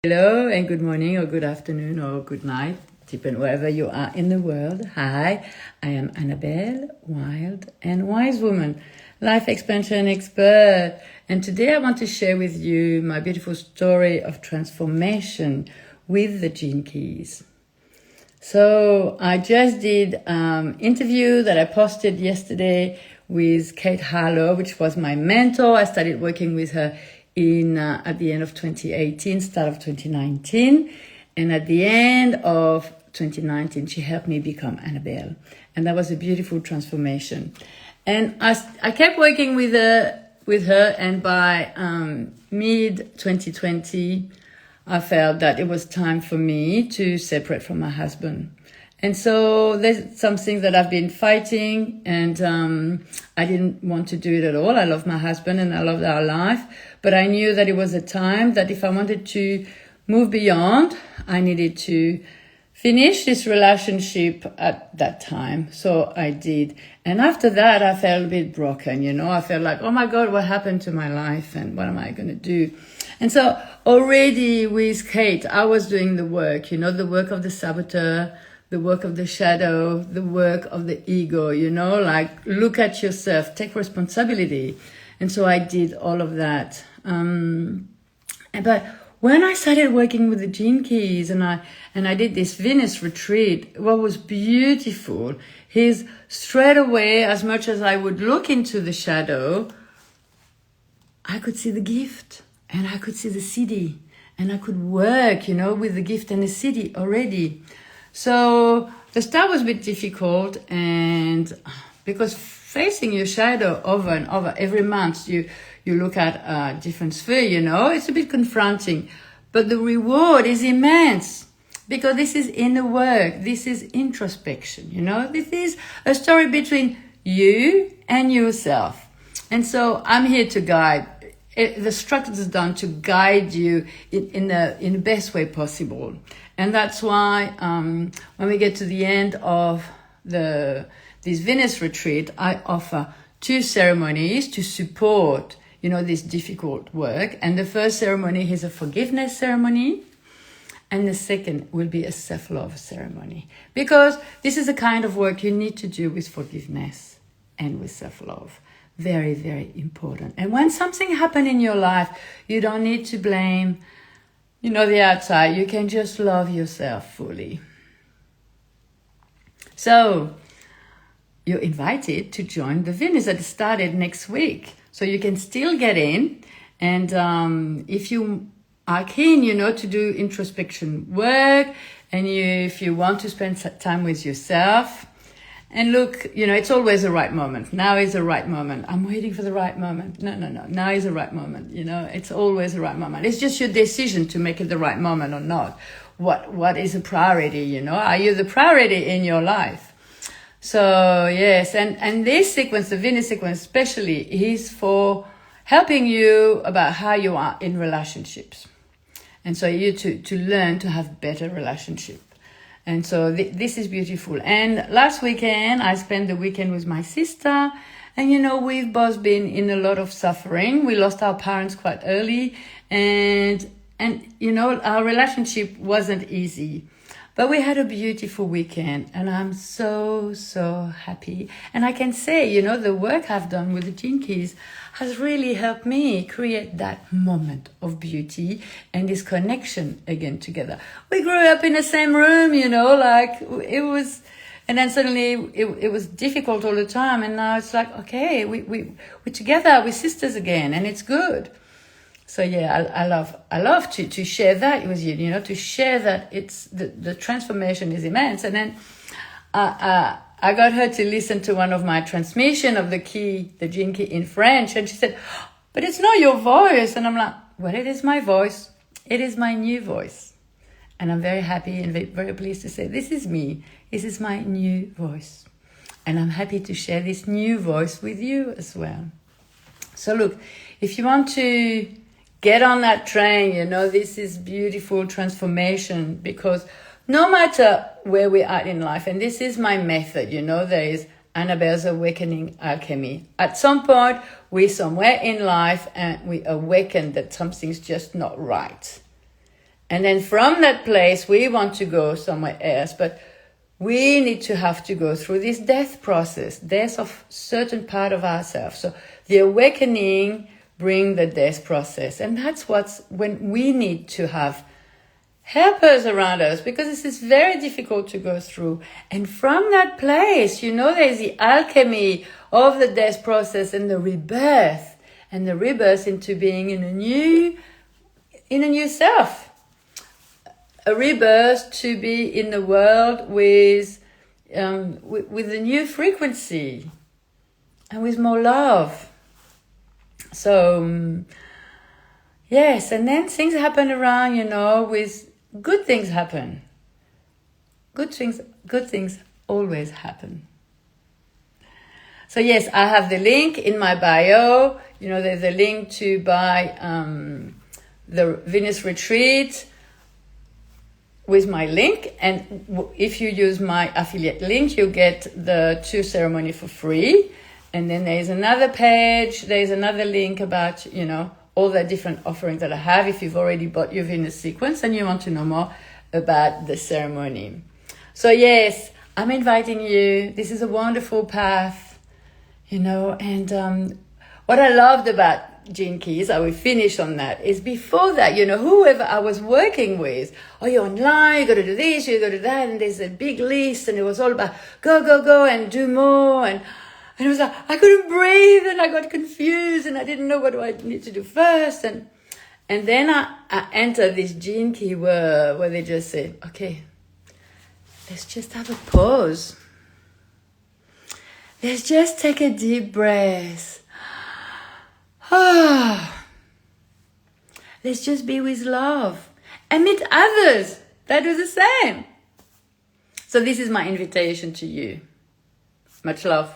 Hello and good morning or good afternoon or good night, depending wherever you are in the world. Hi, I am Annabelle, wild and wise woman, life expansion expert. And today I want to share with you my beautiful story of transformation with the Gene Keys. So I just did interview that I posted yesterday with Kate Harlow, which was my mentor. I started working with her at the end of 2018, start of 2019. And at the end of 2019, she helped me become Annabelle. And that was a beautiful transformation. And I kept working with her, and by mid 2020, I felt that it was time for me to separate from my husband. And so there's something that I've been fighting, and I didn't want to do it at all. I love my husband and I loved our life, but I knew that it was a time that if I wanted to move beyond, I needed to finish this relationship at that time. So I did. And after that, I felt a bit broken, I felt like, oh my God, what happened to my life and what am I going to do? And so already with Kate, I was doing the work, the work of the saboteur, the work of the shadow, the work of the ego, like look at yourself, take responsibility. And so I did all of that. But when I started working with the Gene Keys and I did this Venus retreat, what was beautiful is straight away, as much as I would look into the shadow, I could see the gift and I could see the city and I could work, with the gift and the city already. So the start was a bit difficult, and because facing your shadow over and over every month, you look at a different sphere, it's a bit confronting, but the reward is immense because this is inner work. This is introspection, this is a story between you and yourself. And so I'm here to guide. The structure is done to guide you in the best way possible. And that's why when we get to the end of this Venus retreat, I offer 2 ceremonies to support, this difficult work. And the first ceremony is a forgiveness ceremony. And the second will be a self-love ceremony. Because this is the kind of work you need to do with forgiveness and with self-love. Very, very important. And when something happened in your life, you don't need to blame, the outside. You can just love yourself fully. So you're invited to join the Venus that started next week. So you can still get in. And if you are keen, to do introspection work, and if you want to spend time with yourself, and look, it's always the right moment. Now is the right moment. I'm waiting for the right moment. No. Now is the right moment. It's always the right moment. It's just your decision to make it the right moment or not. What is a priority, Are you the priority in your life? So, yes. And this sequence, the Venus sequence especially, is for helping you about how you are in relationships. And so you to learn to have better relationships. And so this is beautiful. And last weekend, I spent the weekend with my sister. And, we've both been in a lot of suffering. We lost our parents quite early. And our relationship wasn't easy. But we had a beautiful weekend. And I'm so, so happy. And I can say, the work I've done with the Gene Keys has really helped me create that moment of beauty and this connection again together. We grew up in the same room, like it was, and then suddenly it was difficult all the time. And now it's like, okay, we're together, we're sisters again, and it's good. So yeah, I love to share that with you, to share that it's the transformation is immense. And then I got her to listen to one of my transmission of the Gene Key in French. And she said, but it's not your voice. And I'm like, well, it is my voice. It is my new voice. And I'm very happy and very pleased to say, this is me. This is my new voice. And I'm happy to share this new voice with you as well. So look, if you want to get on that train, this is beautiful transformation, because no matter where we are in life, and this is my method, there is Annabelle's Awakening Alchemy. At some point, we're somewhere in life and we awaken that something's just not right. And then from that place, we want to go somewhere else, but we need to have to go through this death process, death of certain part of ourselves. So the awakening bring the death process. And that's when we need to have helpers around us, because this is very difficult to go through. And from that place, there's the alchemy of the death process and the rebirth into being in a new self. A rebirth to be in the world with a new frequency and with more love. So, yes, and then things happen around, with good things happen. Good things always happen. So yes, I have the link in my bio. There's a link to buy the Venus retreat with my link. And if you use my affiliate link, you get the 2 ceremony for free. And then there's another page. There's another link about, all the different offerings that I have if you've already bought your Venus sequence and you want to know more about the ceremony. So yes, I'm inviting you. This is a wonderful path, and what I loved about Gene Keys, I will finish on that, is before that, whoever I was working with, you're online, you got to do this, you got to do that, and there's a big list, and it was all about go, and do more, and it was like, I couldn't breathe, and I got confused, and I didn't know what do I need to do first. And then I entered this Gene Key where they just say, okay, let's just have a pause. Let's just take a deep breath. Let's just be with love and meet others that do the same. So this is my invitation to you. Much love.